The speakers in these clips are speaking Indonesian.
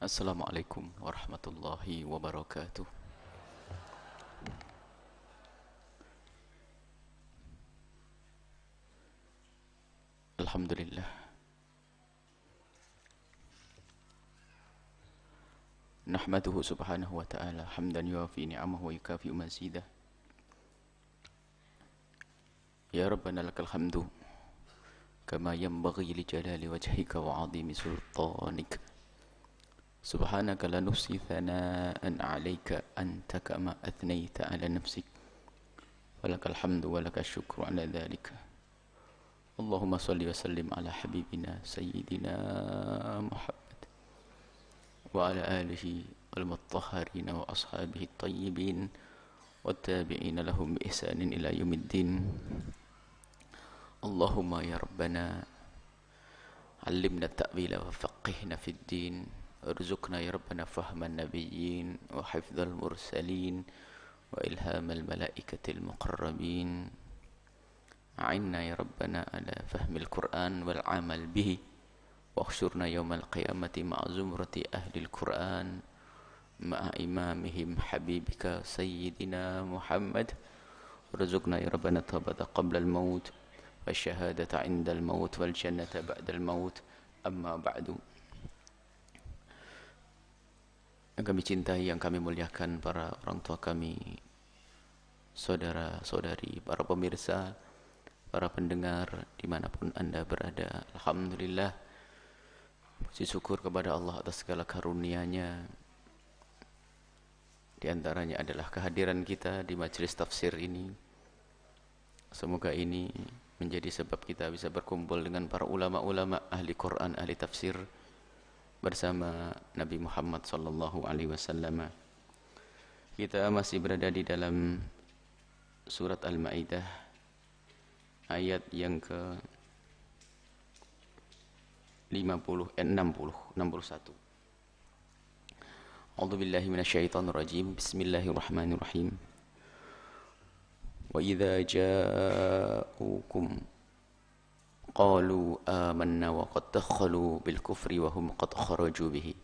Assalamualaikum warahmatullahi wabarakatuh. Alhamdulillah. Nahmaduhu subhanahu wa ta'ala hamdan yuafi ni'amahu wa yukafi'u mazidah. Ya Rabbana lakal hamdu kama yanbaghi li jalali wajhika wa 'azimi sultanik. Subhanaka la nuhsi thana'an 'alaika anta kama athnayta 'ala nafsik. Walakal hamdu walakal syukru 'ala dhalika. Allahumma salli wa sallim ala habibina sayyidina Muhammad wa ala alihi wal mutahharina wa ashabihi at-tayyibin والتابعين لهم بإحسان إلى يوم الدين. اللهم يا ربنا علمنا التأويل وفقهنا في الدين، ارزقنا يا ربنا فهم النبيين وحفظ المرسلين وإلهام الملائكة المقربين. أعنا يا ربنا على فهم القرآن والعمل به، واحشرنا يوم القيامة مع زمرة أهل القرآن مع إمامهم حبيبك سيدنا محمد. ارزقنا يا ربنا التوبة قبل الموت والشهادة عند الموت والجنة بعد الموت. أما بعد. Yang kami cintai, yang kami muliakan, para orang tua kami, saudara-saudari, para pemirsa, para pendengar dimanapun anda berada, alhamdulillah, puji syukur kepada Allah atas segala karunia-Nya. Di antaranya adalah kehadiran kita di majelis tafsir ini. Semoga ini menjadi sebab kita bisa berkumpul dengan para ulama-ulama ahli Quran, ahli tafsir bersama Nabi Muhammad sallallahu alaihi wasallam. Kita masih berada di dalam surat Al-Maidah ayat yang ke 61. A'udzu billahi minasyaitonir rajim. Bismillahirrahmanirrahim. Wa idza ja'ukum qalu amanna wa qad dakhalu bil kufri wa hum qad kharaju bihi.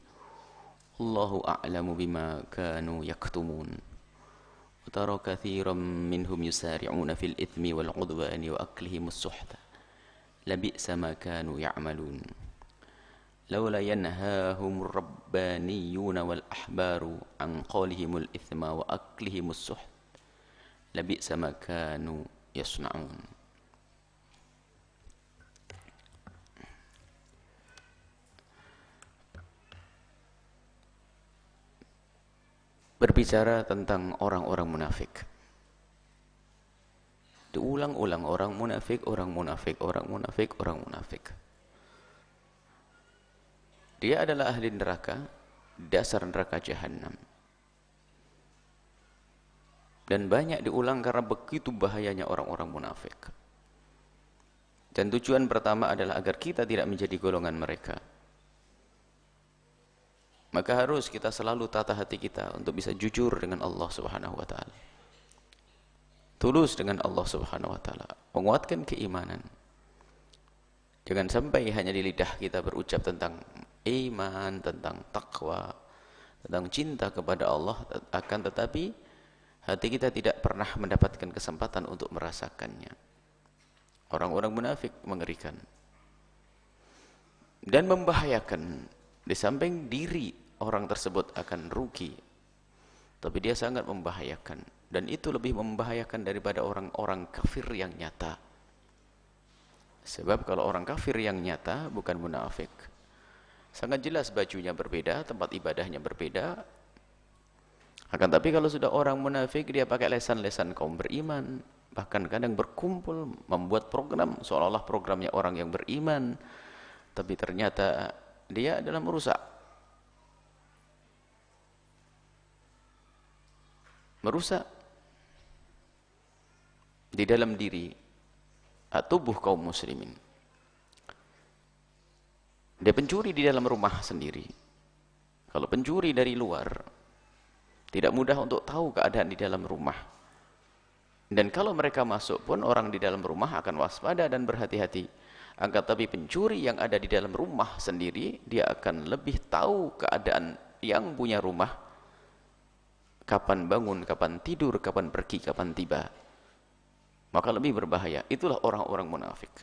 Allahu a'lamu bima kanu yaktumun. Wa tara katsiran minhum yusari'una fil itsmi wal 'udwani wa aklihimus suhta. Labi'sa ma kanu ya'malun. لولا ينهاهم الربانيون والأحبار عن قولهم الإثم وأكلهم السحت لبئس ما كانوا يصنعون. Berbicara tentang orang-orang munafik, diulang-ulang orang munafik, orang munafik, orang munafik, orang munafik. Dia adalah ahli neraka, dasar neraka jahanam. Dan banyak diulang karena begitu bahayanya orang-orang munafik. Dan tujuan pertama adalah agar kita tidak menjadi golongan mereka. Maka harus kita selalu tata hati kita untuk bisa jujur dengan Allah Subhanahu wa taala. Tulus dengan Allah Subhanahu wa taala, menguatkan keimanan. Jangan sampai hanya di lidah kita berucap tentang iman, tentang takwa, tentang cinta kepada Allah, akan tetapi hati kita tidak pernah mendapatkan kesempatan untuk merasakannya. Orang-orang munafik mengerikan dan membahayakan. Di samping diri orang tersebut akan rugi, tapi dia sangat membahayakan, dan itu lebih membahayakan daripada orang-orang kafir yang nyata. Sebab kalau orang kafir yang nyata, bukan munafik, sangat jelas bajunya berbeda, tempat ibadahnya berbeda. Akan tapi kalau sudah orang munafik, dia pakai lesan-lesan kaum beriman, bahkan kadang berkumpul membuat program seolah-olah programnya orang yang beriman, tapi ternyata dia adalah merusak di dalam diri tubuh kaum muslimin. Dia pencuri di dalam rumah sendiri. Kalau pencuri dari luar, tidak mudah untuk tahu keadaan di dalam rumah. Dan kalau mereka masuk pun, orang di dalam rumah akan waspada dan berhati-hati. Akan tapi pencuri yang ada di dalam rumah sendiri, dia akan lebih tahu keadaan yang punya rumah, kapan bangun, kapan tidur, kapan pergi, kapan tiba. Maka lebih berbahaya. Itulah orang-orang munafik.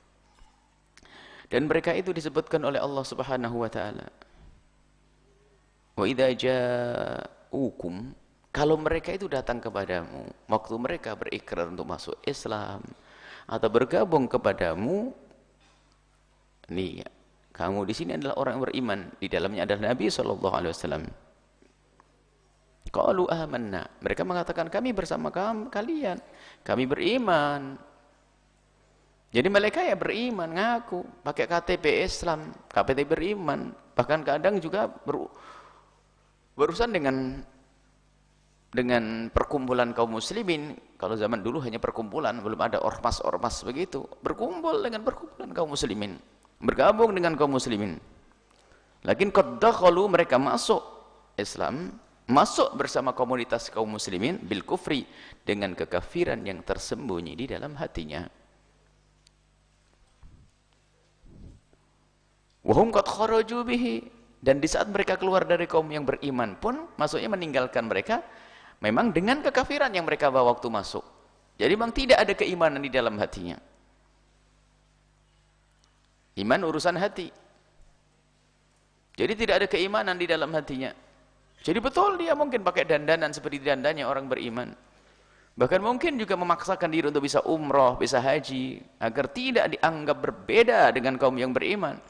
Dan mereka itu disebutkan oleh Allah Subhanahu wa taala. Wa idza ja'ukum, kalau mereka itu datang kepadamu, waktu mereka berikrar untuk masuk Islam atau bergabung kepadamu, nih, kamu di sini adalah orang yang beriman, di dalamnya adalah Nabi sallallahu alaihi wasallam. Qalu amanna, mereka mengatakan kami bersama kalian, kami beriman. Jadi mereka ya beriman, ngaku, pakai KTP Islam, KTP beriman, bahkan kadang juga berurusan dengan perkumpulan kaum muslimin. Kalau zaman dulu hanya perkumpulan, belum ada ormas-ormas begitu, berkumpul dengan perkumpulan kaum muslimin, bergabung dengan kaum muslimin. Lakin qad dakhalu, mereka masuk Islam, masuk bersama komunitas kaum muslimin bil kufri, dengan kekafiran yang tersembunyi di dalam hatinya. Wa hum qad kharaju bihi, dan di saat mereka keluar dari kaum yang beriman pun, maksudnya meninggalkan mereka, memang dengan kekafiran yang mereka bawa waktu masuk. Jadi memang tidak ada keimanan di dalam hatinya. Iman urusan hati. Jadi tidak ada keimanan di dalam hatinya. Jadi betul dia mungkin pakai dandanan seperti dandannya orang beriman. Bahkan mungkin juga memaksakan diri untuk bisa umroh, bisa haji, agar tidak dianggap berbeda dengan kaum yang beriman.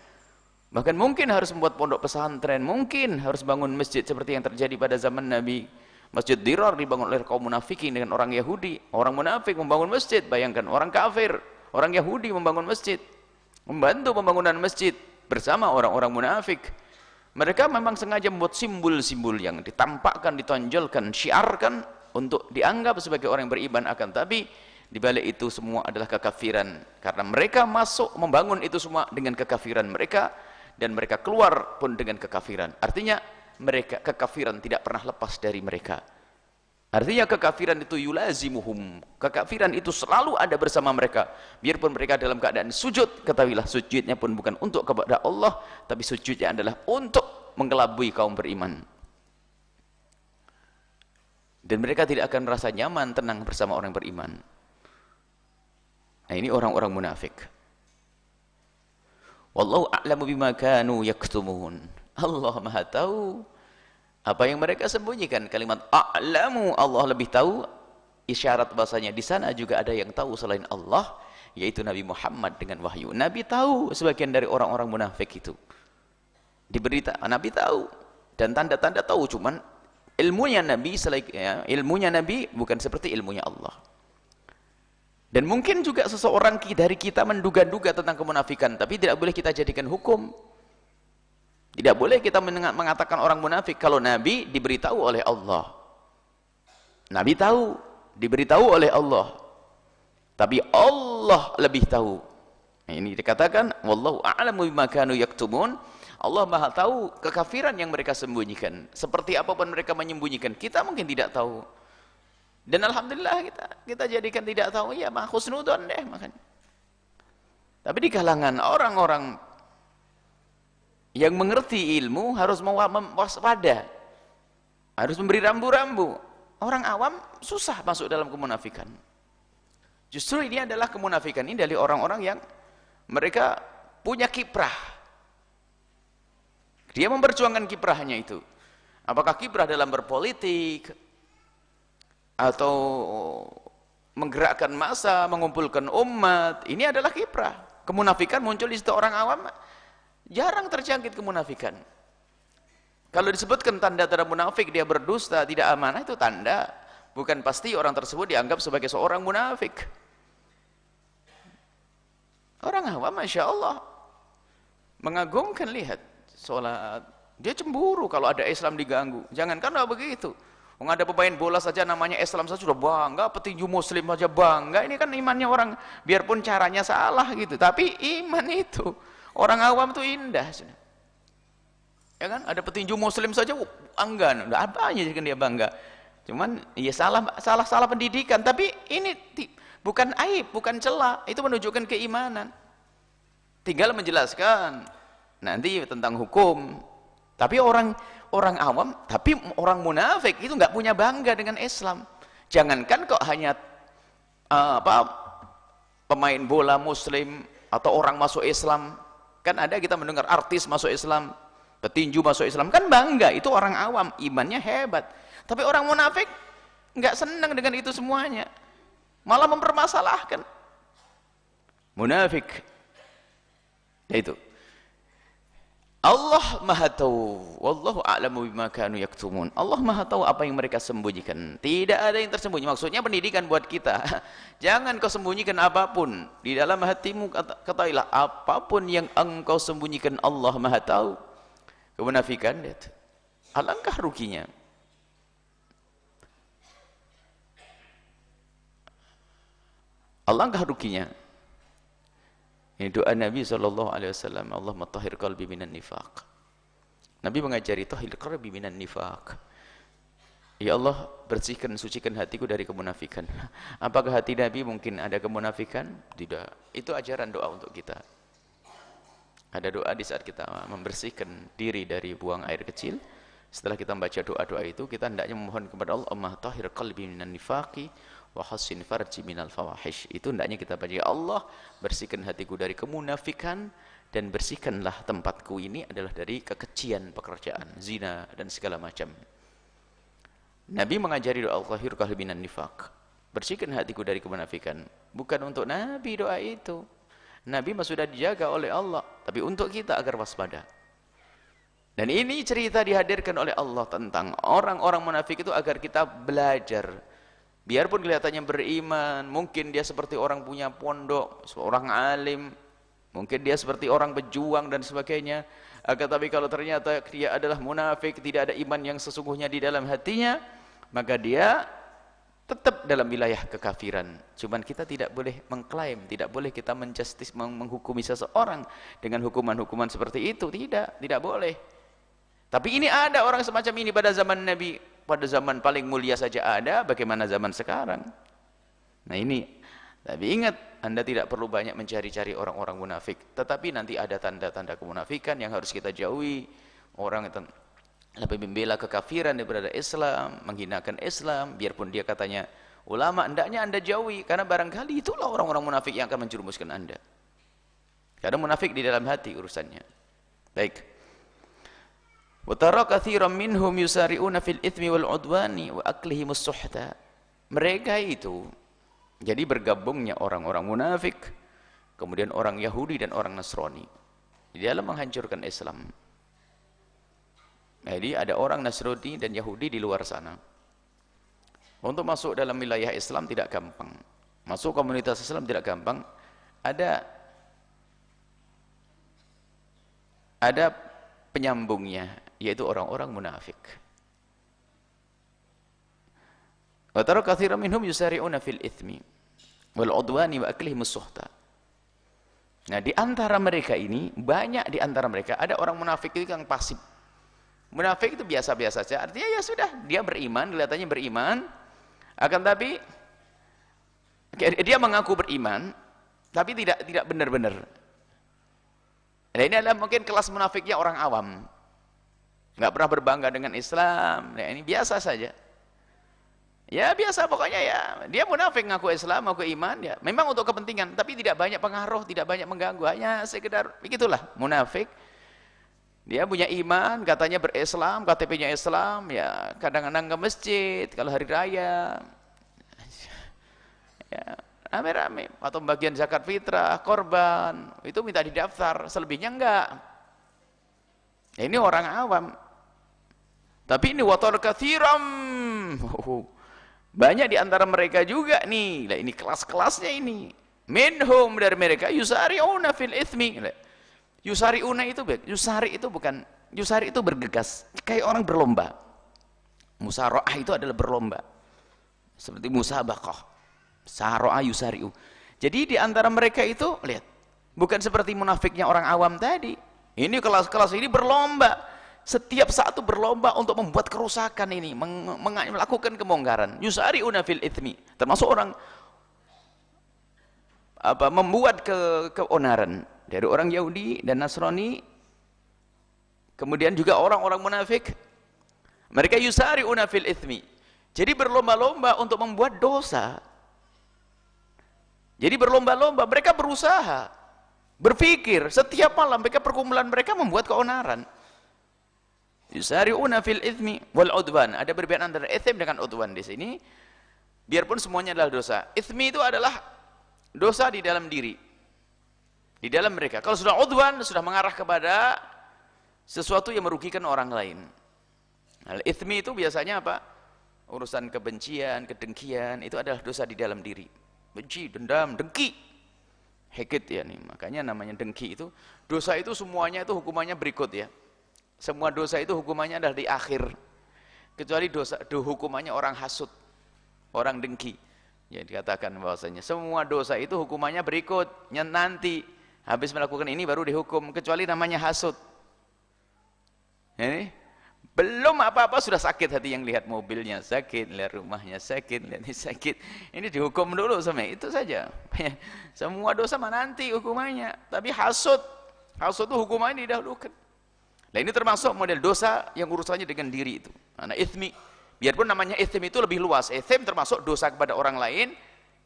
Bahkan mungkin harus membuat pondok pesantren, mungkin harus bangun masjid seperti yang terjadi pada zaman Nabi. Masjid Dirar dibangun oleh kaum munafikin dengan orang Yahudi. Orang munafik membangun masjid, bayangkan orang kafir, orang Yahudi membangun masjid, membantu pembangunan masjid bersama orang-orang munafik. Mereka memang sengaja membuat simbol-simbol yang ditampakkan, ditonjolkan, syiarkan untuk dianggap sebagai orang yang beriman, akan tapi di balik itu semua adalah kekafiran, karena mereka masuk membangun itu semua dengan kekafiran mereka, dan mereka keluar pun dengan kekafiran. Artinya mereka, kekafiran tidak pernah lepas dari mereka. Artinya kekafiran itu yulazimuhum, kekafiran itu selalu ada bersama mereka. Biarpun mereka dalam keadaan sujud, ketahuilah sujudnya pun bukan untuk kepada Allah, tapi sujudnya adalah untuk mengelabui kaum beriman. Dan mereka tidak akan merasa nyaman, tenang bersama orang beriman. Nah, ini orang-orang munafik. Wallahu a'lamu bima kanu yaktumun. Allah Maha tahu apa yang mereka sembunyikan. Kalimat a'lamu, Allah lebih tahu, isyarat bahasanya di sana juga ada yang tahu selain Allah, yaitu Nabi Muhammad dengan wahyu. Nabi tahu sebagian dari orang-orang munafik itu. Diberita, Nabi tahu, dan tanda-tanda tahu, cuman ilmunya Nabi ilmunya Nabi bukan seperti ilmunya Allah. Dan mungkin juga seseorang dari kita menduga-duga tentang kemunafikan, tapi tidak boleh kita jadikan hukum. Tidak boleh kita mengatakan orang munafik kalau Nabi diberitahu oleh Allah. Nabi tahu, diberitahu oleh Allah, tapi Allah lebih tahu. Nah, ini dikatakan wallahu a'lamu bima kanu yaktumun. Allah Maha tahu kekafiran yang mereka sembunyikan. Seperti apapun mereka menyembunyikan, kita mungkin tidak tahu. Dan alhamdulillah kita jadikan tidak tahu, ya mah husnudon deh makanya. Tapi di kalangan orang-orang yang mengerti ilmu harus waspada, harus memberi rambu-rambu. Orang awam susah masuk dalam kemunafikan. Justru ini adalah kemunafikan ini dari orang-orang yang mereka punya kiprah. Dia memperjuangkan kiprahnya itu. Apakah kiprah dalam berpolitik, atau menggerakkan massa, mengumpulkan umat, ini adalah kiprah. Kemunafikan muncul di situ orang awam, jarang terjangkit kemunafikan. Kalau disebutkan tanda-tanda munafik, dia berdusta, tidak amanah, itu tanda. Bukan pasti orang tersebut dianggap sebagai seorang munafik. Orang awam, Masya Allah, mengagumkan, lihat, sholat, dia cemburu kalau ada Islam diganggu. Jangankan begitu. Ada pemain bola saja namanya Islam saja sudah bangga, petinju muslim saja bangga. Ini kan imannya orang, biarpun caranya salah gitu, tapi iman itu orang awam itu indah. Ya kan, ada petinju muslim saja bangga, udah apanya kan dia bangga. Cuman ya salah pendidikan, tapi ini bukan aib, bukan celah, itu menunjukkan keimanan. tinggal menjelaskan nanti tentang hukum. Tapi orang awam, tapi orang munafik itu nggak punya bangga dengan Islam. Jangankan kok hanya pemain bola muslim atau orang masuk Islam, kan ada kita mendengar artis masuk Islam, petinju masuk Islam, kan bangga, itu orang awam, imannya hebat. Tapi orang munafik nggak senang dengan itu semuanya, malah mempermasalahkan. Munafik, yaitu Allah Maha Tahu, wallahu a'lamu bima kanu yaktumun. Allah Maha Tahu apa yang mereka sembunyikan. Tidak ada yang tersembunyi. Maksudnya pendidikan buat kita. Jangan kau sembunyikan apapun di dalam hatimu. Ketahuilah apapun yang engkau sembunyikan, Allah Maha Tahu. Kemunafikan, alangkah ruginya. Alangkah ruginya. Ini doa Nabi SAW, Allahumma tahhir qalbi minan nifaq. Nabi mengajari tahhir qalbi minan nifaq. Ya Allah, bersihkan, sucikan hatiku dari kemunafikan. Apakah hati Nabi mungkin ada kemunafikan? Tidak. Itu ajaran doa untuk kita. Ada doa di saat kita membersihkan diri dari buang air kecil. Setelah kita membaca doa-doa itu, kita hendaknya memohon kepada Allah, Allahumma tahhir qalbi minan nifaqi wa hassin farji minal fawahish. Itu hendaknya kita baca, ya Allah, bersihkan hatiku dari kemunafikan dan bersihkanlah tempatku ini adalah dari kekejian pekerjaan, zina dan segala macam. Nabi mengajari doa tahhir qalbi minan nifaq, bersihkan hatiku dari kemunafikan. Bukan untuk Nabi doa itu, Nabi mah sudah dijaga oleh Allah, tapi untuk kita agar waspada. Dan ini cerita dihadirkan oleh Allah tentang orang-orang munafik itu agar kita belajar. Biarpun kelihatannya beriman, mungkin dia seperti orang punya pondok, seorang alim, mungkin dia seperti orang pejuang dan sebagainya. Tapi kalau ternyata dia adalah munafik, tidak ada iman yang sesungguhnya di dalam hatinya, maka dia tetap dalam wilayah kekafiran. Cuman kita tidak boleh mengklaim, tidak boleh kita menghukumi seseorang dengan hukuman-hukuman seperti itu. Tidak boleh. Tapi ini ada orang semacam ini pada zaman Nabi, pada zaman paling mulia saja ada, bagaimana zaman sekarang? Nah ini, tapi ingat, Anda tidak perlu banyak mencari-cari orang-orang munafik, tetapi nanti ada tanda-tanda kemunafikan yang harus kita jauhi. Orang itu lebih membela kekafiran daripada Islam, menghinakan Islam, biarpun dia katanya ulama, hendaknya Anda jauhi, karena barangkali itulah orang-orang munafik yang akan menjerumuskan Anda. Karena munafik di dalam hati urusannya. Baik. Wa tara katsiran minhum yusari'una fil itsmi wal 'udwani wa aklihimus suhta. Mereka itu jadi bergabungnya orang-orang munafik, kemudian orang Yahudi dan orang Nasrani di dalam menghancurkan Islam. Jadi ada orang Nasrani dan Yahudi di luar sana. Untuk masuk dalam wilayah Islam tidak gampang. Masuk komunitas Islam tidak gampang. Ada penyambungnya, yaitu orang-orang munafik. Wa tara katsiran minhum yusari'una fil itsmi wal 'udwani wa aklihimus suhta. Nah, di antara mereka ini, banyak di antara mereka ada orang munafik itu yang pasif. Munafik itu biasa-biasa saja, artinya ya sudah, dia beriman, kelihatannya beriman, akan tapi dia mengaku beriman, tapi tidak benar-benar. Nah, ini adalah mungkin kelas munafiknya orang awam, nggak pernah berbangga dengan Islam. Nah, ini biasa saja. Ya biasa pokoknya ya, dia munafik ngaku Islam, ngaku iman, ya memang untuk kepentingan, tapi tidak banyak pengaruh, tidak banyak mengganggu, hanya sekedar begitulah munafik. Dia punya iman, katanya berislam, KTP-nya Islam, ya kadang-kadang ke masjid kalau hari raya, ya rame-rame, atau bagian zakat fitrah, korban, itu minta didaftar, selebihnya enggak. Ya, ini orang awam. Tapi ini watar katsiram. Banyak di antara mereka juga nih, ini kelas-kelasnya ini. Minhum, dari mereka yusari'una fil itsmi. Yusari'una itu, yusari itu bukan, yusari itu bergegas, kayak orang berlomba. Musara'ah itu adalah berlomba. Seperti musabaqah. Sara'ah yusari'u. Jadi di antara mereka itu, lihat, bukan seperti munafiknya orang awam tadi. Ini kelas-kelas ini berlomba. Setiap saat itu berlomba untuk membuat kerusakan ini, melakukan kemungkaran. Yusari'una fil itsmi, termasuk orang membuat keonaran dari orang Yahudi dan Nasrani, kemudian juga orang-orang munafik. Mereka yusari'una fil itsmi. Jadi berlomba-lomba untuk membuat dosa. Jadi berlomba-lomba, mereka berusaha, berpikir, setiap malam mereka perkumpulan mereka membuat keonaran. Yusari'una fil itsmi wal udwan. Ada perbedaan antara itsm dengan udwan di sini. Biarpun semuanya adalah dosa. Itsmi itu adalah dosa di dalam diri. Di dalam mereka. Kalau sudah udwan, sudah mengarah kepada sesuatu yang merugikan orang lain. Al-itsmi itu biasanya apa? Urusan kebencian, kedengkian, itu adalah dosa di dalam diri. Benci, dendam, dengki. Hekit ya nih. Makanya namanya dengki itu. Dosa itu semuanya itu hukumannya berikut ya. Semua dosa itu hukumannya adalah di akhir. Kecuali dosa hukumannya orang hasud, orang dengki. Ya dikatakan bahwasanya semua dosa itu hukumannya berikut. Nanti habis melakukan ini baru dihukum, kecuali namanya hasud. Ini belum apa-apa sudah sakit hati, yang lihat mobilnya sakit, lihat rumahnya sakit, lihat ini sakit. Ini dihukum dulu sama itu saja. Semua dosa mah nanti hukumannya, tapi hasud itu hukumannya didahulukan. Nah ini termasuk model dosa yang urusannya dengan diri itu. Nah itsmi, biarpun namanya itsm itu lebih luas. Itsm termasuk dosa kepada orang lain,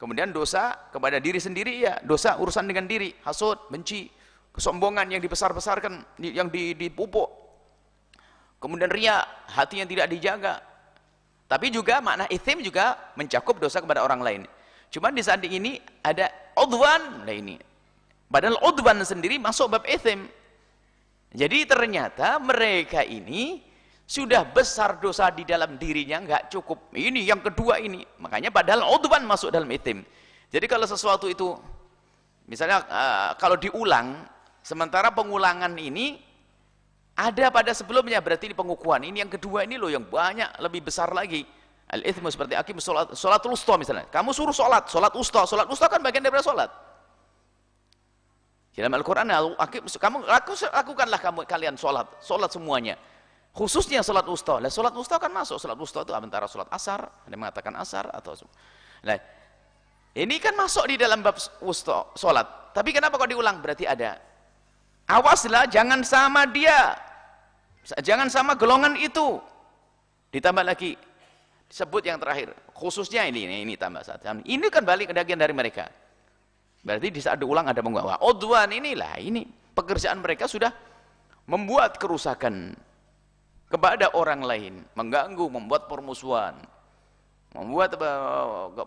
kemudian dosa kepada diri sendiri ya, dosa urusan dengan diri, hasud, benci, kesombongan yang dibesar-besarkan, yang dipupuk. Kemudian riya, hati yang tidak dijaga. Tapi juga makna itsm juga mencakup dosa kepada orang lain. Cuman di saat ini ada udwan. Nah ini, padahal udwan sendiri masuk bab itsm. Jadi ternyata mereka ini sudah besar dosa di dalam dirinya, nggak cukup. Ini yang kedua ini. Makanya padahal udwan masuk dalam itsm. Jadi kalau sesuatu itu, misalnya kalau diulang, sementara pengulangan ini ada pada sebelumnya, berarti ini pengukuhan. Ini yang kedua ini loh yang banyak, lebih besar lagi. Al-itsmu seperti akim sholatul usta misalnya. Kamu suruh sholat usta kan bagian daripada sholat. Dalam Al-Quran, kamu lakukanlah kalian sholat semuanya. Khususnya sholat usta. Nah, sholat usta kan masuk. Sholat usta itu antara sholat asar, ada mengatakan asar atau. Nah, ini kan masuk di dalam bab usta, sholat. Tapi kenapa kok diulang? Berarti ada. Awaslah, jangan sama dia, jangan sama golongan itu. Ditambah lagi, disebut yang terakhir. Khususnya ini tambah satu. Ini kan balik ke bagian dari mereka. Berarti di saat diulang ada penguasa. Udwan inilah, ini pekerjaan mereka sudah membuat kerusakan kepada orang lain, mengganggu, membuat permusuhan, membuat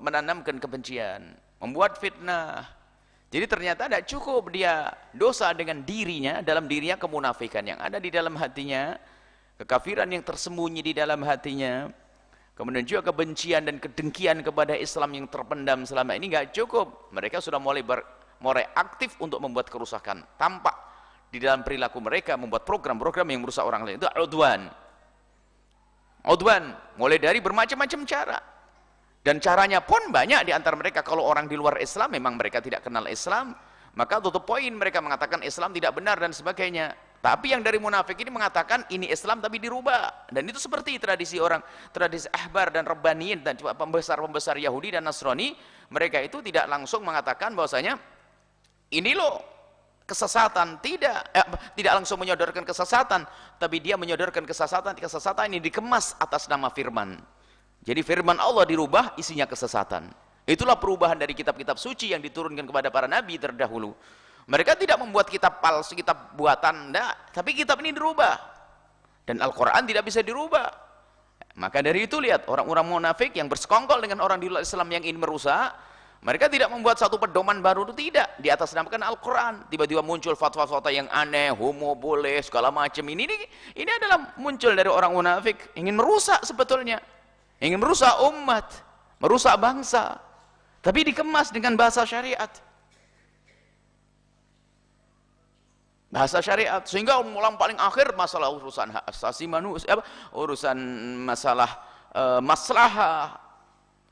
menanamkan kebencian, membuat fitnah. Jadi ternyata tidak cukup dia dosa dengan dirinya, dalam dirinya kemunafikan yang ada di dalam hatinya, kekafiran yang tersembunyi di dalam hatinya, kemudian juga kebencian dan kedengkian kepada Islam yang terpendam selama ini nggak cukup. Mereka sudah mulai aktif untuk membuat kerusakan. Tampak di dalam perilaku mereka membuat program-program yang merusak orang lain. Itu udwan. Udwan mulai dari bermacam-macam cara. Dan caranya pun banyak di antara mereka. Kalau orang di luar Islam memang mereka tidak kenal Islam, maka tutup poin mereka mengatakan Islam tidak benar dan sebagainya. Tapi yang dari munafik ini mengatakan ini Islam tapi dirubah. Dan itu seperti tradisi ahbar dan rabbaniyin dan pembesar-pembesar Yahudi dan Nasrani. Mereka itu tidak langsung mengatakan bahwasanya ini loh kesesatan. Tidak langsung menyodorkan kesesatan, tapi dia menyodorkan kesesatan ini dikemas atas nama firman. Jadi firman Allah dirubah, isinya kesesatan. Itulah perubahan dari kitab-kitab suci yang diturunkan kepada para nabi terdahulu. Mereka tidak membuat kitab palsu, kitab buatan, enggak. Tapi kitab ini dirubah. Dan Al-Quran tidak bisa dirubah. Maka dari itu lihat, orang-orang munafik yang bersekongkol dengan orang di luar Islam yang ingin merusak, mereka tidak membuat satu pedoman baru, itu tidak. Di atas namakan Al-Quran. Tiba-tiba muncul fatwa-fatwa yang aneh, homo boleh, segala macam. Ini adalah muncul dari orang munafik. Ingin merusak sebetulnya. Ingin merusak umat, merusak bangsa. Tapi dikemas dengan bahasa syariat. Bahasa syariat, sehingga mulang paling akhir masalah urusan hak asasi manusia, urusan masalah maslahah,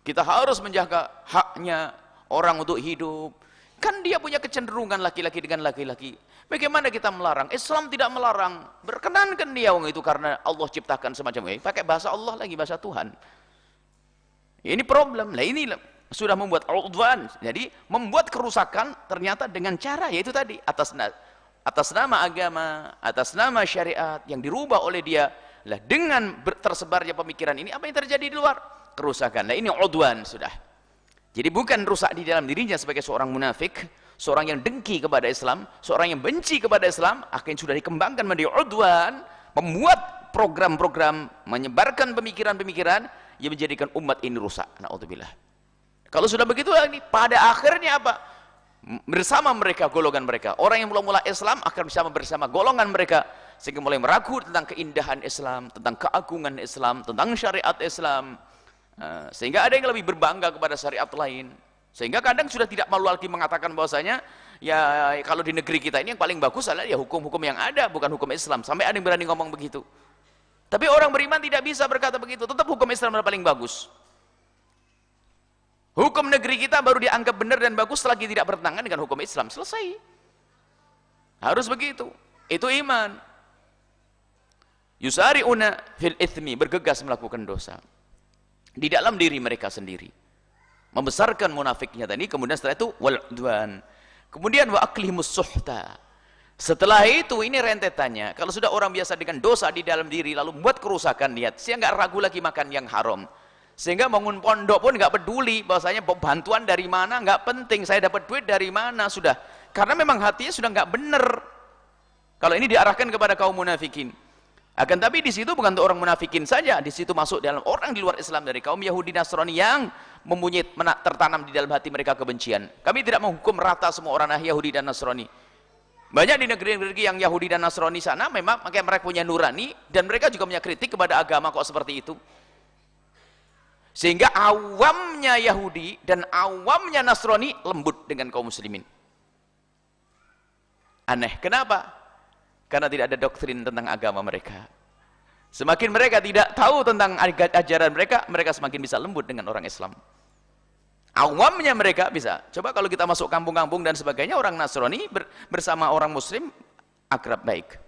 kita harus menjaga haknya orang untuk hidup. Kan dia punya kecenderungan laki-laki dengan laki-laki. Bagaimana kita melarang? Islam tidak melarang. Berkenankan dia wong itu karena Allah ciptakan semacam ini. Pakai bahasa Allah lagi, bahasa Tuhan. Ini problem. Lah ini sudah membuat udwan, jadi membuat kerusakan ternyata dengan cara yaitu tadi atas nama agama, atas nama syariat yang dirubah oleh dia. Lah dengan tersebarnya pemikiran ini apa yang terjadi di luar? Kerusakan. Nah ini udwan sudah. Jadi bukan rusak di dalam dirinya sebagai seorang munafik, seorang yang dengki kepada Islam, seorang yang benci kepada Islam, akhirnya sudah dikembangkan menjadi udwan, membuat program-program, menyebarkan pemikiran-pemikiran yang menjadikan umat ini rusak. Na'udzubillah. Kalau sudah begitu ini pada akhirnya apa? Bersama mereka, golongan mereka. Orang yang mula-mula Islam akan bersama golongan mereka, sehingga mulai meragu tentang keindahan Islam, tentang keagungan Islam, tentang syariat Islam. Sehingga ada yang lebih berbangga kepada syariat lain. Sehingga kadang sudah tidak malu lagi mengatakan bahwasanya ya kalau di negeri kita ini yang paling bagus adalah ya hukum-hukum yang ada, bukan hukum Islam. Sampai ada yang berani ngomong begitu. Tapi orang beriman tidak bisa berkata begitu. Tetap hukum Islam adalah paling bagus. Hukum negeri kita baru dianggap benar dan bagus selagi tidak bertentangan dengan hukum Islam. Selesai. Harus begitu. Itu iman. Yusari'una fil ithmi, bergegas melakukan dosa di dalam diri mereka sendiri. Membesarkan munafiknya tadi, kemudian setelah itu wal udwan. Kemudian wa aklihimus suhta. Setelah itu ini rentetannya. Kalau sudah orang biasa dengan dosa di dalam diri lalu membuat kerusakan, lihat, saya nggak ragu lagi makan yang haram. Sehingga bangun pondok pun nggak peduli bahwasanya bantuan dari mana, nggak penting, saya dapat duit dari mana, sudah. Karena memang hatinya sudah nggak benar. Kalau ini diarahkan kepada kaum munafikin. Akan tapi di situ bukan untuk orang munafikin saja, di situ masuk dalam orang di luar Islam dari kaum Yahudi Nasrani yang mempunyai tertanam di dalam hati mereka kebencian. Kami tidak menghukum rata semua orang Yahudi dan Nasrani. Banyak di negeri-negeri yang Yahudi dan Nasrani sana memang makanya mereka punya nurani dan mereka juga punya kritik kepada agama kok seperti itu. Sehingga awamnya Yahudi dan awamnya Nasrani lembut dengan kaum muslimin. Aneh, kenapa? Karena tidak ada doktrin tentang agama mereka. Semakin mereka tidak tahu tentang ajaran mereka, mereka semakin bisa lembut dengan orang Islam. Awamnya mereka bisa. Coba kalau kita masuk kampung-kampung dan sebagainya, orang Nasrani bersama orang Muslim akrab baik.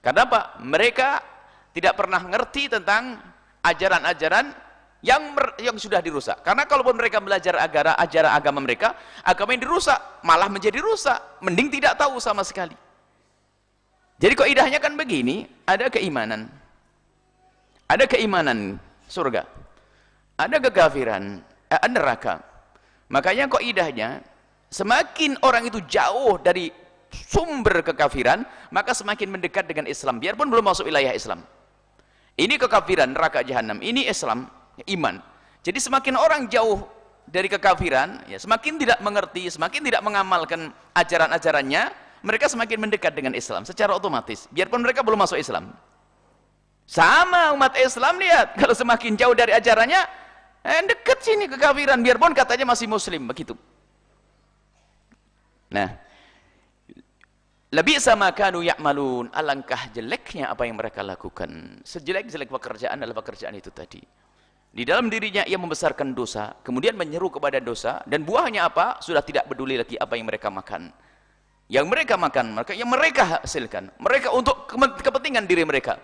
Karena apa? Mereka tidak pernah ngerti tentang ajaran-ajaran yang sudah dirusak. Karena kalaupun mereka belajar ajaran agama mereka, agama yang dirusak malah menjadi rusak. Mending tidak tahu sama sekali. Jadi kaidahnya kan begini, ada keimanan surga, ada kekafiran, neraka. Makanya kaidahnya semakin orang itu jauh dari sumber kekafiran, maka semakin mendekat dengan Islam, biarpun belum masuk wilayah Islam. Ini kekafiran, neraka jahanam, ini Islam, iman. Jadi semakin orang jauh dari kekafiran, ya semakin tidak mengerti, semakin tidak mengamalkan ajaran-ajarannya, mereka semakin mendekat dengan Islam secara otomatis, biarpun mereka belum masuk Islam. Sama umat Islam, lihat, kalau semakin jauh dari ajarannya, dekat sini kekafiran, biarpun katanya masih muslim, begitu. Nah, lebih sama kanu ya'malun, alangkah jeleknya apa yang mereka lakukan. Sejelek-jelek pekerjaan adalah pekerjaan itu tadi. Di dalam dirinya ia membesarkan dosa, kemudian menyeru kepada dosa, dan buahnya apa? Sudah tidak peduli lagi apa yang mereka makan. Yang mereka makan, yang mereka hasilkan, mereka untuk kepentingan diri mereka.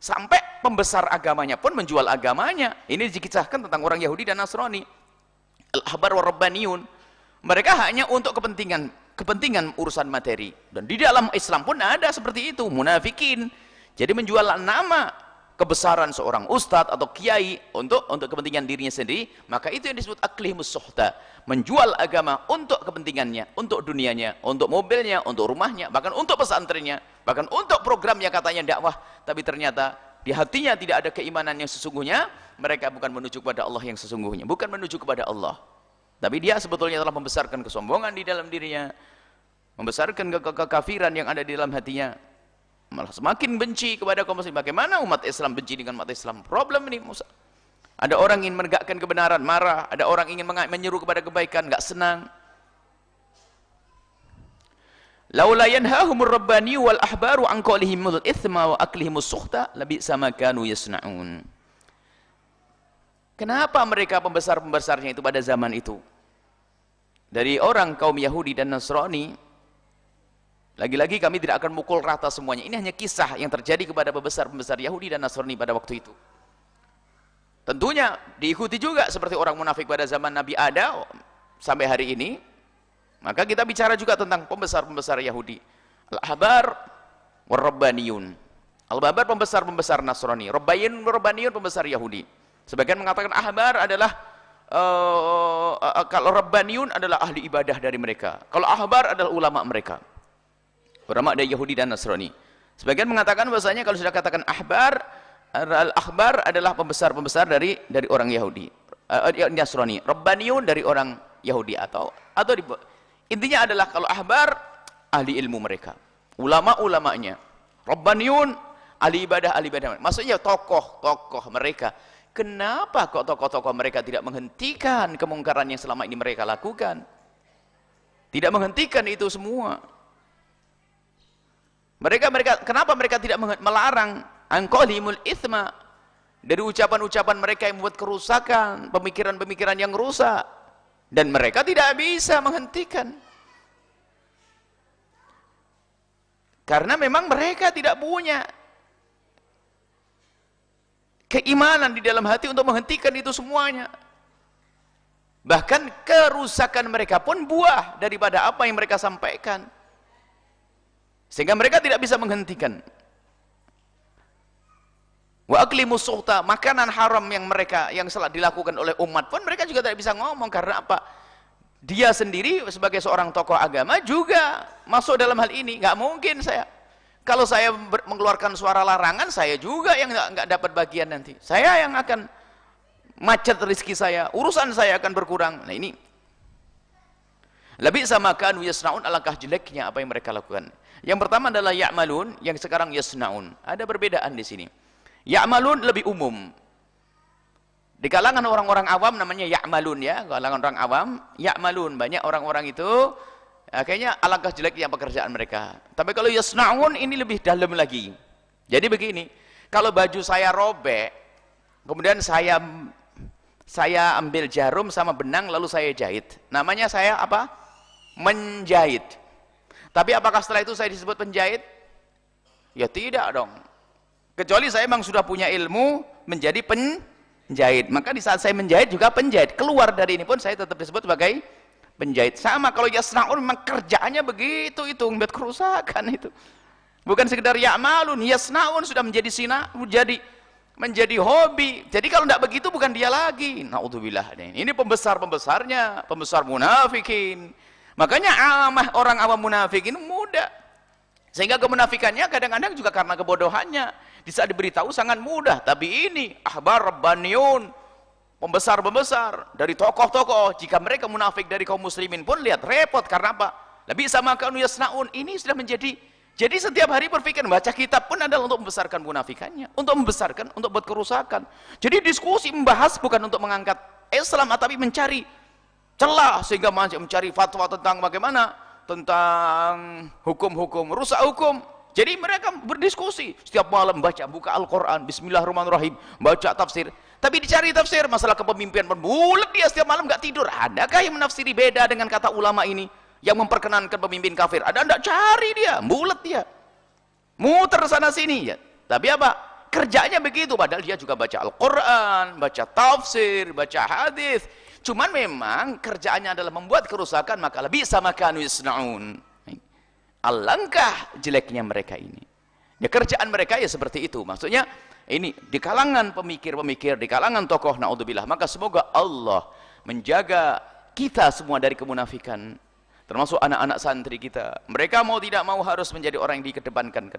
Sampai pembesar agamanya pun menjual agamanya. Ini dikisahkan tentang orang Yahudi dan Nasrani. Al-ahbar wa rabbaniyun. Mereka hanya untuk kepentingan urusan materi. Dan di dalam Islam pun ada seperti itu, munafikin. Jadi menjual nama kebesaran seorang ustadz atau kiai untuk kepentingan dirinya sendiri, maka itu yang disebut aklihimus suhta, menjual agama untuk kepentingannya, untuk dunianya, untuk mobilnya, untuk rumahnya, bahkan untuk pesantrennya, bahkan untuk programnya katanya dakwah, tapi ternyata di hatinya tidak ada keimanan yang sesungguhnya. Mereka bukan menuju kepada Allah yang sesungguhnya, bukan menuju kepada Allah, tapi dia sebetulnya telah membesarkan kesombongan di dalam dirinya, membesarkan kekafiran yang ada di dalam hatinya, malah semakin benci kepada kaum muslim. Bagaimana umat Islam benci dengan umat Islam? Problem ini. Ada orang ingin menegakkan kebenaran, marah. Ada orang ingin menyeru kepada kebaikan, nggak senang. Laula yanhahumur rabbani wal ahbaru an qawlihimul itsma wa aklihimus suhta labi'sa ma kanu yasna'un. Kenapa mereka pembesar-pembesarnya itu pada zaman itu? Dari orang kaum Yahudi dan Nasrani, lagi-lagi kami tidak akan mukul rata semuanya. Ini hanya kisah yang terjadi kepada pembesar-pembesar Yahudi dan Nasrani pada waktu itu. Tentunya diikuti juga seperti orang munafik pada zaman Nabi ada sampai hari ini. Maka kita bicara juga tentang pembesar-pembesar Yahudi. Al-ahbar war-rabbaniyun. Al-ahbar pembesar-pembesar Nasrani, Rabbaniyun pembesar Yahudi. Sebagian mengatakan ahbar adalah kalau Rabbaniyun adalah ahli ibadah dari mereka. Kalau ahbar adalah ulama mereka. Ulama dari Yahudi dan Nasrani. Sebagian mengatakan bahwasanya kalau sudah katakan ahbar, al-ahbar adalah pembesar-pembesar dari orang Yahudi. Nasrani. Rabbaniyun dari orang Yahudi atau intinya adalah kalau ahbar ahli ilmu mereka, ulama-ulamanya. Rabbaniyun ahli ibadah maksudnya tokoh-tokoh mereka. Kenapa kok tokoh-tokoh mereka tidak menghentikan kemungkaran yang selama ini mereka lakukan, tidak menghentikan itu semua? Kenapa mereka tidak melarang angkolimul ithma, dari ucapan-ucapan mereka yang membuat kerusakan, pemikiran-pemikiran yang rusak, dan mereka tidak bisa menghentikan karena memang mereka tidak punya keimanan di dalam hati untuk menghentikan itu semuanya. Bahkan kerusakan mereka pun buah daripada apa yang mereka sampaikan, sehingga mereka tidak bisa menghentikan. Wa aklimus suhta, makanan haram yang salah dilakukan oleh umat pun mereka juga tidak bisa ngomong. Karena apa? Dia sendiri sebagai seorang tokoh agama juga masuk dalam hal ini. Nggak mungkin kalau saya mengeluarkan suara larangan, saya juga yang nggak dapat bagian nanti. Saya yang akan macet rezeki saya, urusan saya akan berkurang. Nah ini lebih sama kanu yasnaun, alangkah jeleknya apa yang mereka lakukan. Yang pertama adalah ya'malun, yang sekarang yasnaun. Ada perbedaan di sini. Ya'malun lebih umum. Di kalangan orang-orang awam namanya ya'malun ya, kalangan orang awam, ya'malun. Banyak orang-orang itu kayaknya alangkah jeleknya pekerjaan mereka. Tapi kalau yasnaun ini lebih dalam lagi. Jadi begini, kalau baju saya robek, kemudian saya ambil jarum sama benang lalu saya jahit. Namanya saya apa? Menjahit. Tapi apakah setelah itu saya disebut penjahit? Ya tidak dong. Kecuali saya memang sudah punya ilmu menjadi penjahit. Maka di saat saya menjahit juga penjahit. Keluar dari ini pun saya tetap disebut sebagai penjahit. Sama kalau yasnaun memang kerjaannya begitu, itu membuat kerusakan itu. Bukan sekedar ya'malun, yasnaun sudah menjadi menjadi hobi. Jadi kalau tidak begitu bukan dia lagi. Naudzubillah. Ini pembesar-pembesarnya, pembesar munafikin. Makanya orang awam munafikin mudah. Sehingga kemunafikannya kadang-kadang juga karena kebodohannya. Di saat diberitahu sangat mudah. Tapi ini ahbar rabbaniyun, pembesar-pembesar dari tokoh-tokoh, jika mereka munafik dari kaum muslimin pun lihat repot. Karena apa? Lebih sama kanu yasnaun. Ini sudah menjadi, jadi setiap hari berpikir baca kitab pun adalah untuk membesarkan munafikannya, untuk membesarkan, untuk buat kerusakan. Jadi diskusi membahas bukan untuk mengangkat Islam, tapi mencari celah, sehingga mencari fatwa tentang bagaimana, tentang hukum-hukum, rusak hukum. Jadi mereka berdiskusi setiap malam, buka Al-Quran, bismillahirrahmanirrahim, baca tafsir. Tapi dicari tafsir masalah kepemimpinan, bulat dia setiap malam nggak tidur. Adakah yang menafsiri beda dengan kata ulama ini yang memperkenankan pemimpin kafir? Ada enggak? Cari dia, bulat dia, muter sana sini ya. Tapi apa? Kerjanya begitu. Padahal dia juga baca Al-Quran, baca tafsir, baca hadis. Cuman memang kerjaannya adalah membuat kerusakan. Maka lebih sama kanu yasnaun. Alangkah jeleknya mereka ini. Ya kerjaan mereka ya seperti itu. Maksudnya ini di kalangan pemikir-pemikir, di kalangan tokoh, naudzubillah. Maka semoga Allah menjaga kita semua dari kemunafikan, termasuk anak-anak santri kita. Mereka mau tidak mau harus menjadi orang yang dikedepankan,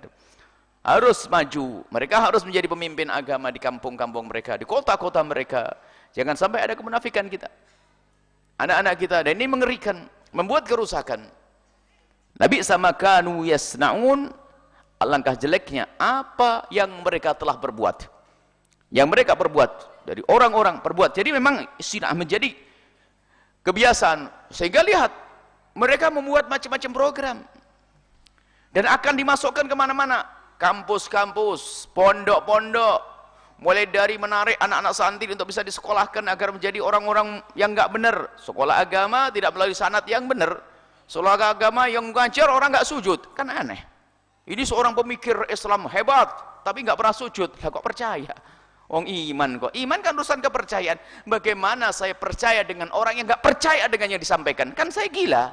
harus maju. Mereka harus menjadi pemimpin agama di kampung-kampung mereka, di kota-kota mereka. Jangan sampai ada kemunafikan kita, anak-anak kita. Dan ini mengerikan, membuat kerusakan. Nabi sama kanu yasnaun, alangkah jeleknya apa yang mereka telah berbuat, yang mereka perbuat, dari orang-orang perbuat. Jadi memang sudah menjadi kebiasaan, sehingga lihat mereka membuat macam-macam program dan akan dimasukkan kemana-mana, kampus-kampus, pondok-pondok, mulai dari menarik anak-anak santri untuk bisa disekolahkan agar menjadi orang-orang yang nggak benar. Sekolah agama tidak melalui sanad yang benar. Sekolah agama yang mengajar orang nggak sujud, kan aneh. Ini seorang pemikir Islam hebat, tapi nggak pernah sujud. Lah kok percaya? Wong iman kok. Iman kan urusan kepercayaan. Bagaimana saya percaya dengan orang yang nggak percaya dengan yang disampaikan? Kan saya gila.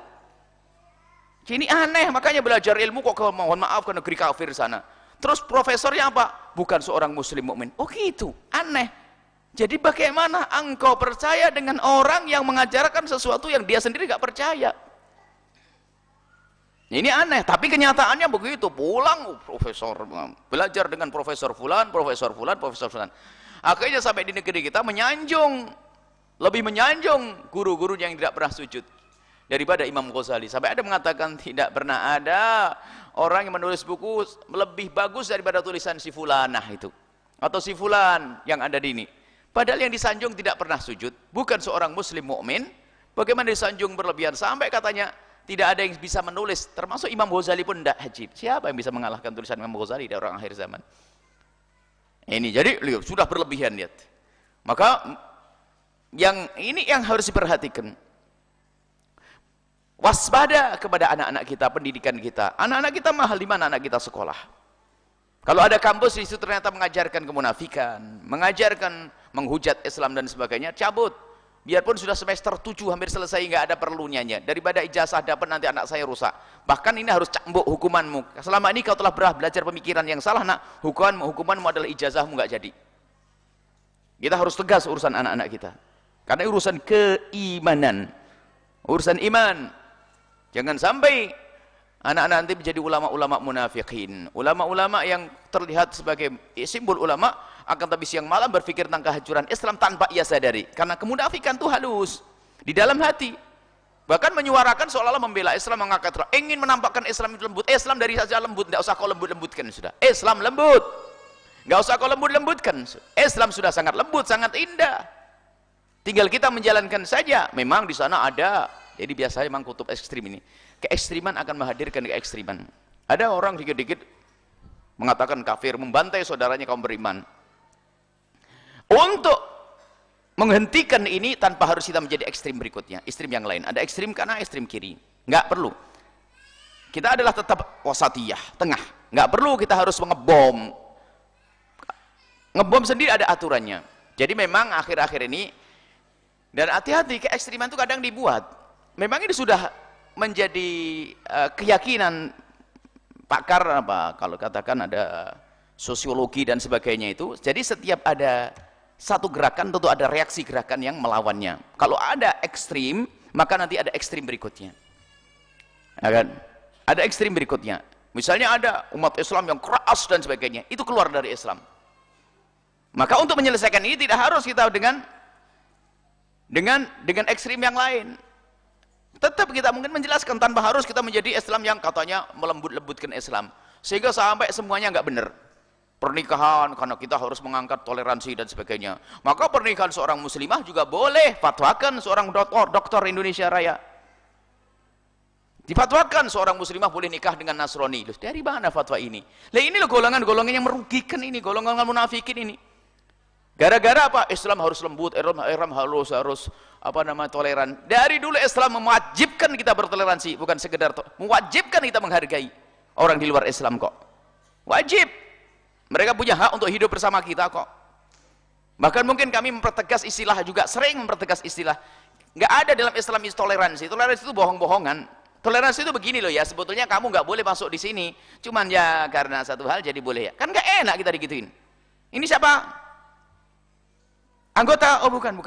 Ini aneh, makanya belajar ilmu kok mohon maaf ke negeri kafir sana. Terus profesornya apa? Bukan seorang muslim mukmin. Oh gitu, aneh. Jadi bagaimana engkau percaya dengan orang yang mengajarkan sesuatu yang dia sendiri nggak percaya? Ini aneh, tapi kenyataannya begitu. Pulang profesor, belajar dengan profesor fulan, profesor fulan, profesor fulan. Akhirnya sampai di negeri kita menyanjung, lebih menyanjung guru-guru yang tidak pernah sujud daripada Imam Ghazali. Sampai ada mengatakan tidak pernah ada orang yang menulis buku lebih bagus daripada tulisan si fulanah itu, atau si fulan yang ada di ini. Padahal yang disanjung tidak pernah sujud, bukan seorang muslim mukmin. Bagaimana disanjung berlebihan sampai katanya tidak ada yang bisa menulis, termasuk Imam Ghazali pun tidak hajib. Siapa yang bisa mengalahkan tulisan Imam Ghazali dari orang akhir zaman? Ini jadi lihat, sudah berlebihan, lihat. Maka yang ini yang harus diperhatikan. Waspada kepada anak-anak kita, pendidikan kita. Anak-anak kita mahal, di mana anak kita sekolah? Kalau ada kampus di situ ternyata mengajarkan kemunafikan, mengajarkan menghujat Islam dan sebagainya, cabut. Biarpun sudah semester 7 hampir selesai, nggak ada perlunya, daripada ijazah dapat nanti anak saya rusak. Bahkan ini harus cambuk hukumanmu. Selama ini kau telah belajar pemikiran yang salah, nak, hukumanmu adalah ijazahmu nggak jadi. Kita harus tegas urusan anak-anak kita, karena urusan keimanan, urusan iman. Jangan sampai anak-anak nanti menjadi ulama-ulama munafikin, ulama-ulama yang terlihat sebagai simbol ulama, akan tapi siang malam berpikir tentang kehancuran Islam tanpa ia sadari, karena kemunafikan itu halus di dalam hati. Bahkan menyuarakan seolah-olah membela Islam, mengangkat ingin menampakkan Islam itu lembut. Islam dari saja lembut, tidak usah kau lembut-lembutkan, sudah Islam lembut, nggak usah kau lembut-lembutkan. Islam sudah sangat lembut, sangat indah, tinggal kita menjalankan saja. Memang di sana ada, jadi biasanya memang kutub ekstrim ini, keekstriman akan menghadirkan keekstriman. Ada orang dikit-dikit mengatakan kafir, membantai saudaranya kaum beriman. Untuk menghentikan ini tanpa harus kita menjadi ekstrim berikutnya, ekstrim yang lain. Ada ekstrim kanan, ekstrim kiri, nggak perlu. Kita adalah tetap wasatiyah, tengah. Nggak perlu kita harus ngebom. Ngebom sendiri ada aturannya. Jadi memang akhir-akhir ini, dan hati-hati, keekstriman itu kadang dibuat. Memang ini sudah menjadi keyakinan pakar apa, kalau katakan ada sosiologi dan sebagainya itu. Jadi setiap ada satu gerakan tentu ada reaksi gerakan yang melawannya. Kalau ada ekstrim, maka nanti ada ekstrim berikutnya. Ya kan? Ada ekstrim berikutnya. Misalnya ada umat Islam yang keras dan sebagainya, itu keluar dari Islam. Maka untuk menyelesaikan ini tidak harus kita dengan ekstrim yang lain. Tetap kita mungkin menjelaskan tanpa harus kita menjadi Islam yang katanya melembut-lembutkan Islam, sehingga sampai semuanya nggak benar. Pernikahan karena kita harus mengangkat toleransi dan sebagainya, maka pernikahan seorang muslimah juga boleh, fatwakan seorang dokter Indonesia Raya, difatwakan seorang muslimah boleh nikah dengan Nasrani. Loh, dari mana fatwa ini? Lah ini loh golongan-golongan yang merugikan ini, golongan munafikin ini. Gara-gara apa? Islam harus lembut, Islam harus apa nama toleran. Dari dulu Islam mewajibkan kita bertoleransi, bukan sekedar mewajibkan kita menghargai orang di luar Islam kok. Wajib. Mereka punya hak untuk hidup bersama kita kok. Bahkan mungkin kami mempertegas istilah juga, sering mempertegas istilah. Nggak ada dalam Islam toleransi. Toleransi itu bohong-bohongan. Toleransi itu begini loh ya, sebetulnya kamu nggak boleh masuk di sini, cuman ya karena satu hal jadi boleh ya. Kan nggak enak kita digituin. Ini siapa? Anggota? Oh bukan.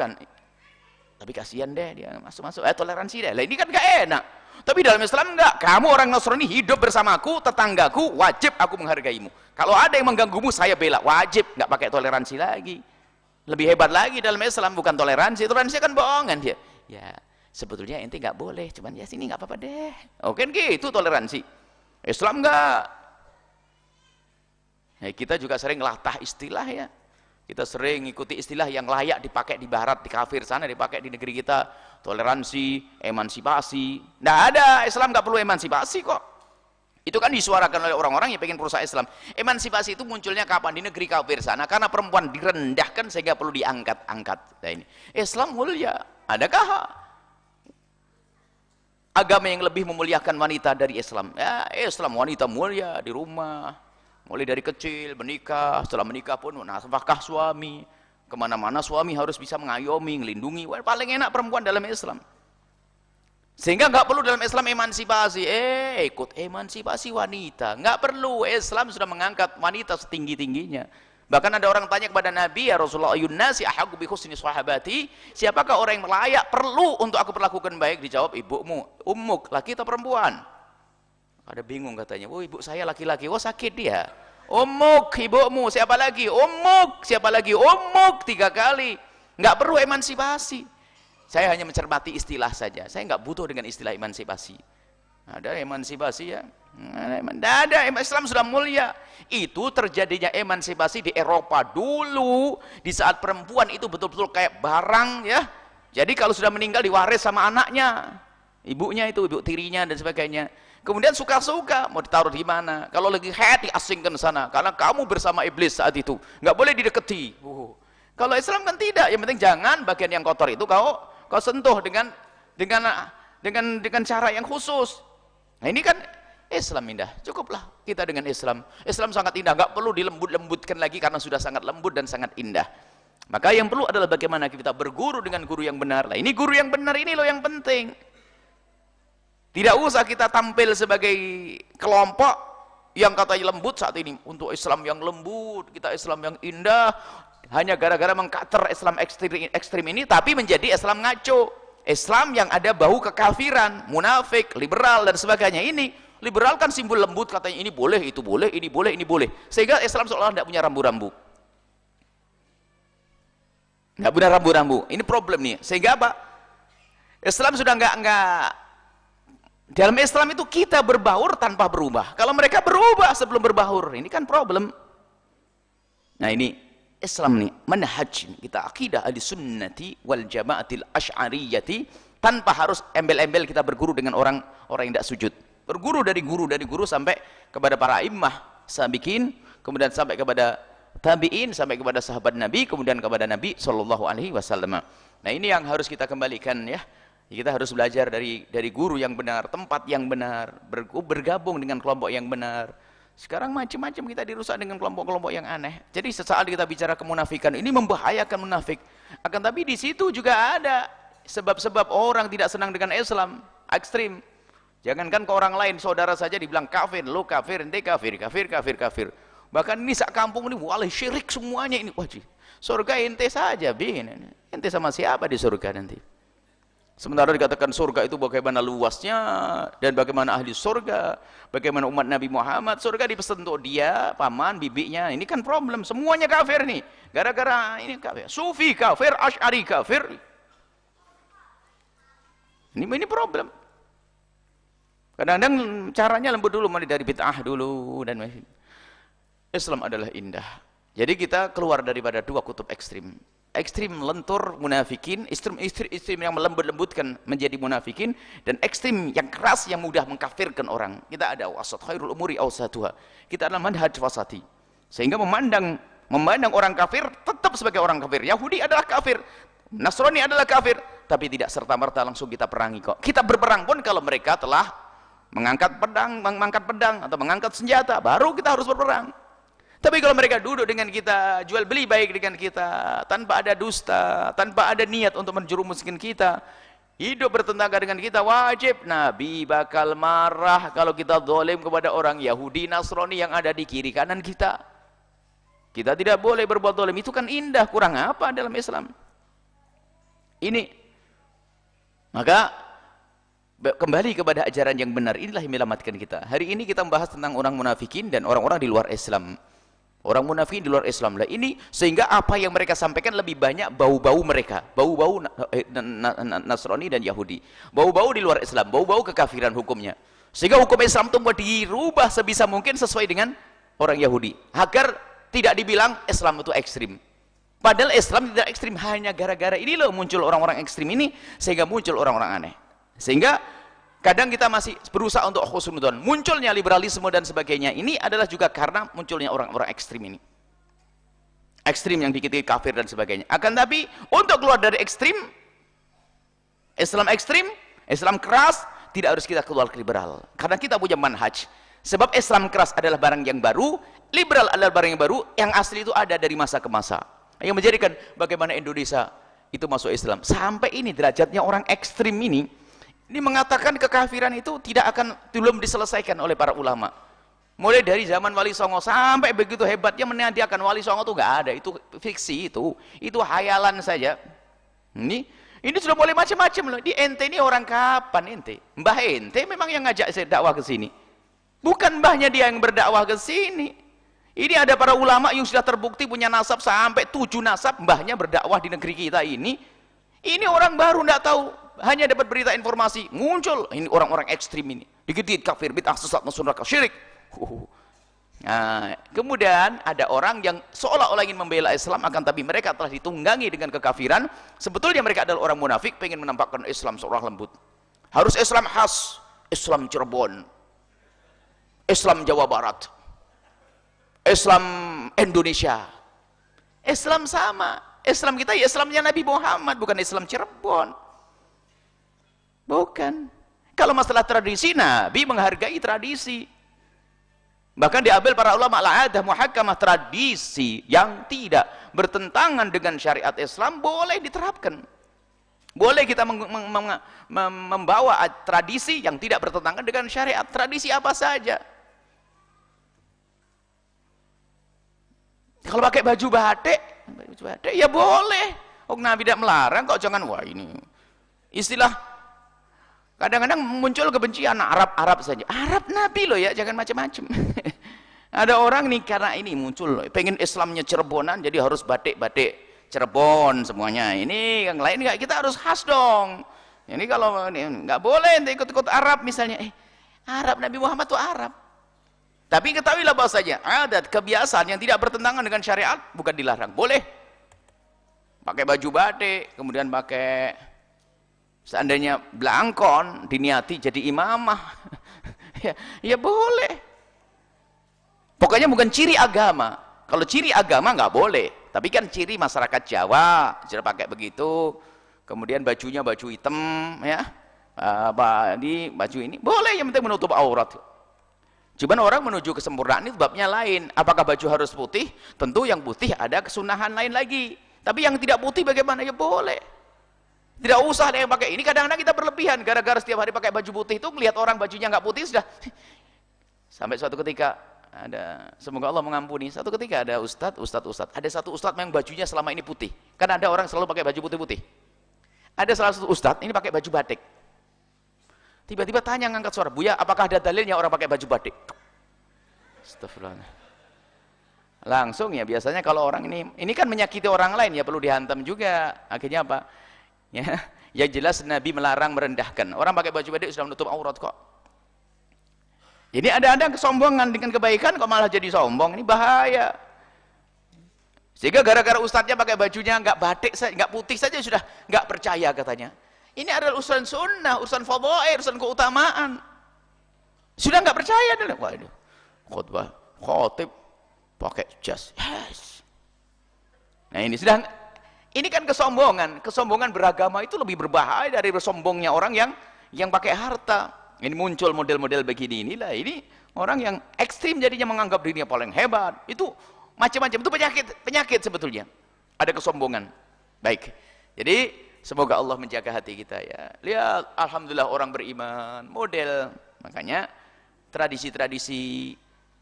Tapi kasihan deh dia masuk-masuk. Toleransi deh. Lah ini kan nggak enak. Tapi dalam Islam enggak, kamu orang Nasrani hidup bersamaku, tetanggaku, wajib aku menghargaimu. Kalau ada yang mengganggumu, saya bela, wajib, nggak pakai toleransi lagi. Lebih hebat lagi dalam Islam, bukan toleransi. Toleransi kan bohongan dia. Ya, sebetulnya ente nggak boleh, cuman ya sini nggak apa-apa deh. Oke, gitu toleransi. Islam enggak. Ya, kita juga sering latah istilah ya. Kita sering ikuti istilah yang layak dipakai di barat, di kafir sana, dipakai di negeri kita. Toleransi, emansipasi. Nggak ada, Islam nggak perlu emansipasi kok. Itu kan disuarakan oleh orang-orang yang pengen perusahaan Islam. Emansipasi itu munculnya kapan? Di negeri kafir sana, karena perempuan direndahkan sehingga perlu diangkat-angkat. Nah ini, Islam mulia. Adakah agama yang lebih memuliakan wanita dari Islam? Ya, Islam wanita mulia di rumah, mulai dari kecil menikah, setelah menikah pun nafkah suami, kemana-mana suami harus bisa mengayomi, melindungi. Wah, paling enak perempuan dalam Islam. Sehingga nggak perlu dalam Islam emansipasi, ikut emansipasi wanita, nggak perlu. Islam sudah mengangkat wanita setinggi-tingginya. Bahkan ada orang tanya kepada Nabi, ya Rasulullah, ayun nasi ahaqqu bi husni sahabati, siapakah orang yang layak perlu untuk aku perlakukan baik? Dijawab, ibumu, ummuk, laki atau perempuan? Ada bingung katanya, oh ibu saya laki-laki, oh sakit dia. Ummuk, ibumu, siapa lagi? Ummuk, siapa lagi? Ummuk, 3 kali. Nggak perlu emansipasi. Saya hanya mencermati istilah saja. Saya nggak butuh dengan istilah emansipasi. Ada emansipasi ya? Tidak ada. Islam sudah mulia. Itu terjadinya emansipasi di Eropa dulu, di saat perempuan itu betul-betul kayak barang ya. Jadi kalau sudah meninggal diwaris sama anaknya, ibunya itu, ibu tirinya dan sebagainya. Kemudian suka-suka mau ditaruh di mana. Kalau lagi haid diasingkan sana, karena kamu bersama iblis saat itu, nggak boleh didekati. Kalau Islam kan tidak. Yang penting jangan bagian yang kotor itu kau sentuh dengan cara yang khusus. Nah ini kan Islam indah, cukuplah kita dengan Islam. Islam sangat indah, nggak perlu dilembut-lembutkan lagi karena sudah sangat lembut dan sangat indah. Maka yang perlu adalah bagaimana kita berguru dengan guru yang benar. Nah ini guru yang benar ini loh yang penting. Tidak usah kita tampil sebagai kelompok yang katanya lembut saat ini. Untuk Islam yang lembut, kita Islam yang indah, hanya gara-gara mengkater Islam ekstrim ini, tapi menjadi Islam ngaco, Islam yang ada bau kekafiran, munafik, liberal dan sebagainya. Ini liberal kan simbol lembut, katanya ini boleh, itu boleh, ini boleh, ini boleh, sehingga Islam seolah-olah tidak punya rambu-rambu, nggak punya rambu-rambu. Ini problem nih, sehingga apa? Islam sudah nggak dalam Islam itu kita berbaur tanpa berubah. Kalau mereka berubah sebelum berbaur, ini kan problem. Nah ini Islam nih, manhaj kita, akidah ahli sunnati wal jamaatil asy'ariyati, tanpa harus embel-embel kita berguru dengan orang yang tidak sujud. Berguru dari guru sampai kepada para immah sabiqin, kemudian sampai kepada tabi'in, sampai kepada sahabat Nabi, kemudian kepada Nabi sallallahu alaihi wasallam. Nah, ini yang harus kita kembalikan ya. Kita harus belajar dari guru yang benar, tempat yang benar, bergabung dengan kelompok yang benar. Sekarang macam-macam kita dirusak dengan kelompok-kelompok yang aneh. Jadi sesaat kita bicara kemunafikan, ini membahayakan munafik. Akan tapi di situ juga ada sebab-sebab orang tidak senang dengan Islam ekstrim. Jangankan ke orang lain, saudara saja dibilang kafir, lo kafir, ente kafir. Bahkan ini sak kampung ini walih syirik semuanya ini. Wajib. Surga ente saja, bin. Ente sama siapa di surga nanti? Sementara dikatakan surga itu bagaimana luasnya dan bagaimana ahli surga, bagaimana umat Nabi Muhammad. Surga dipesan untuk dia, paman, bibinya. Ini kan problem, semuanya kafir nih. Gara-gara ini kafir. Sufi kafir, Asy'ari kafir. Ini problem. Kadang-kadang caranya lembut dulu, mulai dari bid'ah dulu dan Islam adalah indah. Jadi kita keluar daripada dua kutub ekstrim. Ekstrim lentur munafikin, ekstrim yang melembut-lembutkan menjadi munafikin, dan ekstrim yang keras yang mudah mengkafirkan orang. Kita ada wasat, khairul umuri awsatuha. Kita adalah manhaj wasati. Sehingga memandang orang kafir tetap sebagai orang kafir. Yahudi adalah kafir, Nasrani adalah kafir, tapi tidak serta-merta langsung kita perangi kok. Kita berperang pun kalau mereka telah mengangkat pedang atau mengangkat senjata, baru kita harus berperang. Tapi kalau mereka duduk dengan kita, jual beli baik dengan kita, tanpa ada dusta, tanpa ada niat untuk menjerumuskan kita, hidup bertetangga dengan kita, wajib Nabi bakal marah kalau kita zalim kepada orang Yahudi, Nasrani yang ada di kiri kanan kita. Kita tidak boleh berbuat zalim. Itu kan indah, kurang apa dalam Islam? Ini. Maka kembali kepada ajaran yang benar, inilah yang menyelamatkan kita. Hari ini kita membahas tentang orang munafikin dan orang-orang di luar Islam. Orang munafik di luar Islam lah ini, sehingga apa yang mereka sampaikan lebih banyak bau-bau mereka, bau-bau Nasrani dan Yahudi, bau-bau di luar Islam, bau-bau kekafiran hukumnya, sehingga hukum Islam itu dirubah sebisa mungkin sesuai dengan orang Yahudi, agar tidak dibilang Islam itu ekstrim. Padahal Islam tidak ekstrim, hanya gara-gara ini loh muncul orang-orang ekstrim ini, sehingga muncul orang-orang aneh. Sehingga kadang kita masih berusaha untuk khusnudon. Munculnya liberalisme dan sebagainya ini adalah juga karena munculnya orang-orang ekstrim ini. Ekstrim yang dikit-dikit kafir dan sebagainya. Akan tapi untuk keluar dari ekstrim, Islam ekstrim, Islam keras, tidak harus kita keluar ke liberal. Karena kita punya manhaj. Sebab Islam keras adalah barang yang baru, liberal adalah barang yang baru, yang asli itu ada dari masa ke masa. Yang menjadikan bagaimana Indonesia itu masuk Islam. Sampai ini derajatnya orang ekstrim ini mengatakan kekafiran itu belum diselesaikan oleh para ulama. Mulai dari zaman Wali Songo sampai begitu hebatnya menandakan Wali Songo itu nggak ada, itu fiksi, itu hayalan saja. Ini sudah boleh macam-macam loh. Di ente ini orang kapan ente? Mbah ente memang yang ngajak saya dakwah ke sini. Bukan mbahnya dia yang berdakwah ke sini. Ini ada para ulama yang sudah terbukti punya nasab sampai 7 nasab, mbahnya berdakwah di negeri kita ini. Ini orang baru tidak tahu, hanya dapat berita informasi, muncul ini orang-orang ekstrim ini. Dikit-dikit kafir, bid'ah, sesat, neraka, syirik. Nah, kemudian ada orang yang seolah-olah ingin membela Islam, akan tapi mereka telah ditunggangi dengan kekafiran. Sebetulnya mereka adalah orang munafik, pengen menampakkan Islam seolah lembut. Harus Islam khas, Islam Cirebon, Islam Jawa Barat, Islam Indonesia. Islam sama, Islam kita ya Islamnya Nabi Muhammad, bukan Islam Cirebon. Bukan. Kalau masalah tradisi, Nabi menghargai tradisi. Bahkan diambil para ulama al-adah muhakkamah, tradisi yang tidak bertentangan dengan syariat Islam boleh diterapkan. Boleh kita membawa tradisi yang tidak bertentangan dengan syariat. Tradisi apa saja. Kalau pakai baju batik ya boleh. Oh, Nabi tidak melarang kok, jangan wah ini. Istilah kadang-kadang muncul kebencian Arab saja. Arab Nabi loh ya, jangan macam-macam. Ada orang nih karena ini muncul pengen Islamnya Cirebonan jadi harus batik-batik Cirebon semuanya. Ini yang lain enggak, kita harus khas dong. Ini kalau ini enggak boleh ikut-ikut Arab misalnya. Arab Nabi Muhammad itu Arab. Tapi ketahuilah bahwasanya adat kebiasaan yang tidak bertentangan dengan syariat bukan dilarang, boleh. Pakai baju batik, kemudian pakai seandainya belangkon diniati jadi imamah. ya boleh. Pokoknya bukan ciri agama. Kalau ciri agama nggak boleh. Tapi kan ciri masyarakat Jawa, sudah pakai begitu. Kemudian bajunya baju hitam, ya. Di baju ini boleh, yang penting menutup aurat. Cuman orang menuju kesempurnaan itu babnya lain. Apakah baju harus putih? Tentu yang putih ada kesunahan lain lagi. Tapi yang tidak putih bagaimana? Ya boleh. Tidak usah ada yang pakai. Ini kadang-kadang kita berlebihan. Gara-gara setiap hari pakai baju putih itu, melihat orang bajunya nggak putih sudah. Sampai suatu ketika ada, semoga Allah mengampuni. Suatu ketika ada ustadz. Ada satu ustadz yang bajunya selama ini putih. Kan ada orang selalu pakai baju putih-putih. Ada salah satu ustadz ini pakai baju batik. Tiba-tiba tanya, ngangkat suara, Buya, apakah ada dalilnya orang pakai baju batik? Astagfirullah. Langsung ya, biasanya kalau orang ini kan menyakiti orang lain ya perlu dihantam juga. Akhirnya apa? Ya jelas Nabi melarang merendahkan. Orang pakai baju batik sudah menutup aurat kok. Ini ada kesombongan dengan kebaikan kok malah jadi sombong. Ini bahaya. Sehingga gara-gara ustadznya pakai bajunya nggak batik, nggak putih saja sudah nggak percaya katanya. Ini adalah urusan sunnah, urusan fadhail, urusan keutamaan. Sudah nggak percaya dulu. Waduh, khutbah, khotib pakai jas. Yes. Nah ini kan kesombongan beragama itu lebih berbahaya dari bersombongnya orang yang pakai harta. Ini muncul model-model begini inilah. Ini orang yang ekstrim jadinya menganggap dirinya paling hebat. Itu macam-macam, itu penyakit sebetulnya. Ada kesombongan. Baik. Jadi semoga Allah menjaga hati kita ya. Lihat, alhamdulillah orang beriman, model. Makanya tradisi-tradisi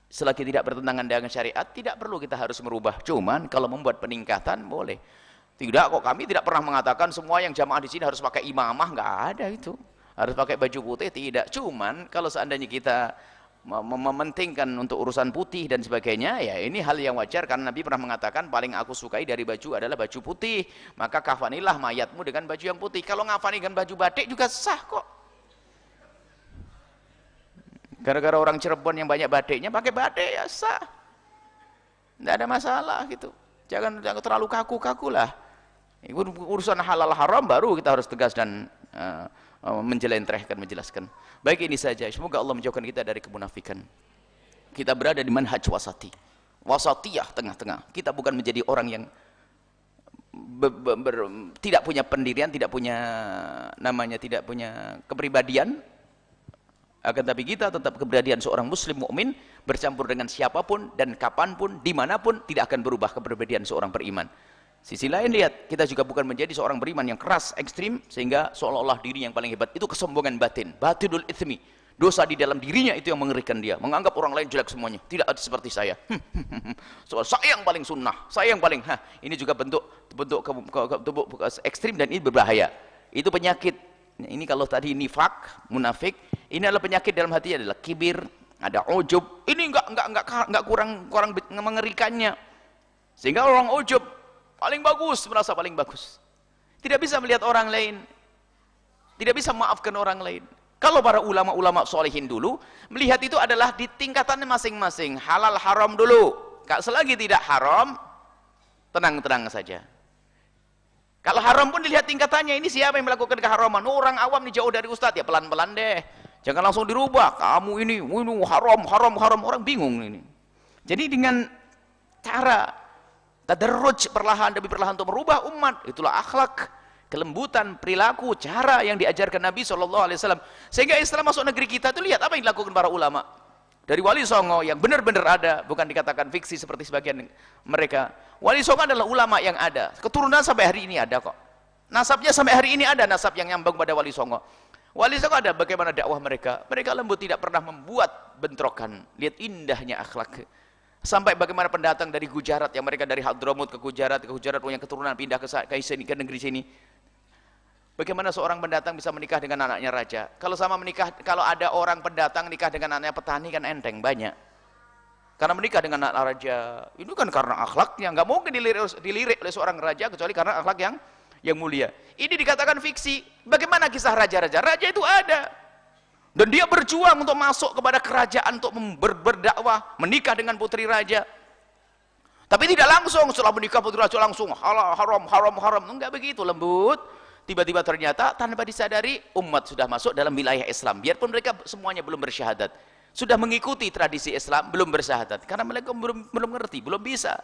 selagi tidak bertentangan dengan syariat tidak perlu kita harus merubah. Cuman kalau membuat peningkatan boleh. Tidak kok, kami tidak pernah mengatakan semua yang jamaah di sini harus pakai imamah, nggak ada itu. Harus pakai baju putih, tidak. Cuman kalau seandainya kita mementingkan untuk urusan putih dan sebagainya, ya ini hal yang wajar karena Nabi pernah mengatakan paling aku sukai dari baju adalah baju putih, maka kafanilah mayatmu dengan baju yang putih. Kalau ngafani dengan baju batik juga sah kok. Gara-gara orang Cirebon yang banyak batiknya, pakai batik ya sah, tidak ada masalah gitu. Jangan terlalu kaku-kaku lah. Urusan halal haram baru kita harus tegas dan menjelaskan. Baik, ini saja. Semoga Allah menjauhkan kita dari kemunafikan. Kita berada di manhaj wasatiyah, tengah-tengah. Kita bukan menjadi orang yang tidak punya pendirian, tidak punya kepribadian, Akan tapi kita tetap keberadaan seorang muslim mukmin bercampur dengan siapapun dan kapanpun, dimanapun, tidak akan berubah keberadaan seorang beriman. Sisi lain lihat, kita juga bukan menjadi seorang beriman yang keras, ekstrim, sehingga seolah-olah diri yang paling hebat. Itu kesombongan batin, batinul itsmi. Dosa di dalam dirinya itu yang mengerikan dia, menganggap orang lain jelek semuanya, tidak ada seperti saya. Soal saya yang paling sunnah, saya yang paling, ini juga bentuk ekstrim dan ini berbahaya. Itu penyakit. Ini kalau tadi nifak, munafik, ini adalah penyakit dalam hatinya adalah kibir, ada ujub. Ini enggak kurang mengerikannya. Sehingga orang ujub paling bagus, merasa paling bagus. Tidak bisa melihat orang lain. Tidak bisa memaafkan orang lain. Kalau para ulama-ulama solehin dulu melihat itu adalah di tingkatannya masing-masing, halal haram dulu. Selagi tidak haram, tenang-tenang saja. Kalau haram pun dilihat tingkatannya, ini siapa yang melakukan keharaman? Orang awam nih jauh dari ustadz, ya pelan-pelan deh. Jangan langsung dirubah. Kamu ini haram, orang bingung ini. Jadi dengan cara tadarruj perlahan demi perlahan untuk merubah umat, itulah akhlak, kelembutan, perilaku, cara yang diajarkan Nabi SAW. Sehingga Islam masuk negeri kita itu lihat apa yang dilakukan para ulama. Dari Wali Songo yang benar-benar ada, bukan dikatakan fiksi seperti sebagian mereka. Wali Songo adalah ulama yang ada. Keturunan sampai hari ini ada kok. Nasabnya sampai hari ini ada nasab yang nyambung pada Wali Songo. Wali Songo ada bagaimana dakwah mereka. Mereka lembut, tidak pernah membuat bentrokan. Lihat indahnya akhlak. Sampai bagaimana pendatang dari Gujarat yang mereka dari Hadramut ke Gujarat punya keturunan pindah ke sini, ke negeri sini. Bagaimana seorang pendatang bisa menikah dengan anaknya raja? Kalau ada orang pendatang nikah dengan anaknya petani kan enteng banyak. Karena menikah dengan anak raja, itu kan karena akhlaknya, nggak mungkin dilirik oleh seorang raja kecuali karena akhlak yang mulia. Ini dikatakan fiksi. Bagaimana kisah raja-raja? Raja itu ada. Dan dia berjuang untuk masuk kepada kerajaan untuk berdakwah, menikah dengan putri raja. Tapi tidak langsung setelah menikah putri raja langsung haram. Enggak begitu, lembut. Tiba-tiba ternyata tanpa disadari umat sudah masuk dalam wilayah Islam, biarpun mereka semuanya belum bersyahadat, sudah mengikuti tradisi Islam, belum bersyahadat karena mereka belum ngerti, belum bisa.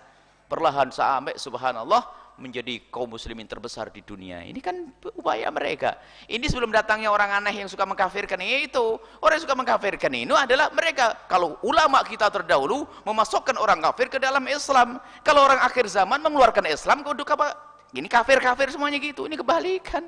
Perlahan sampai subhanallah menjadi kaum muslimin terbesar di dunia. Ini kan upaya mereka. Ini sebelum datangnya orang aneh yang suka mengkafirkan itu. Orang yang suka mengkafirkan ini adalah mereka. Kalau ulama kita terdahulu memasukkan orang kafir ke dalam Islam, kalau orang akhir zaman mengeluarkan Islam ke apa? Ini kafir-kafir semuanya gitu. Ini kebalikan.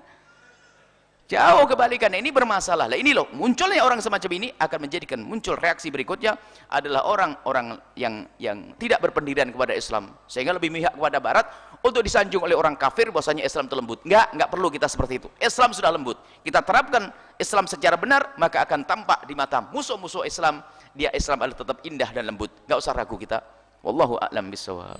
Jauh kebalikan. Ini bermasalah. Lah ini loh, munculnya orang semacam ini akan menjadikan muncul reaksi berikutnya adalah orang-orang yang tidak berpendirian kepada Islam, sehingga lebih mihak kepada barat untuk disanjung oleh orang kafir bahwasanya Islam itu lembut. Enggak perlu kita seperti itu. Islam sudah lembut. Kita terapkan Islam secara benar, maka akan tampak di mata musuh-musuh Islam, Islam adalah tetap indah dan lembut. Enggak usah ragu kita. Wallahu a'lam bishawab.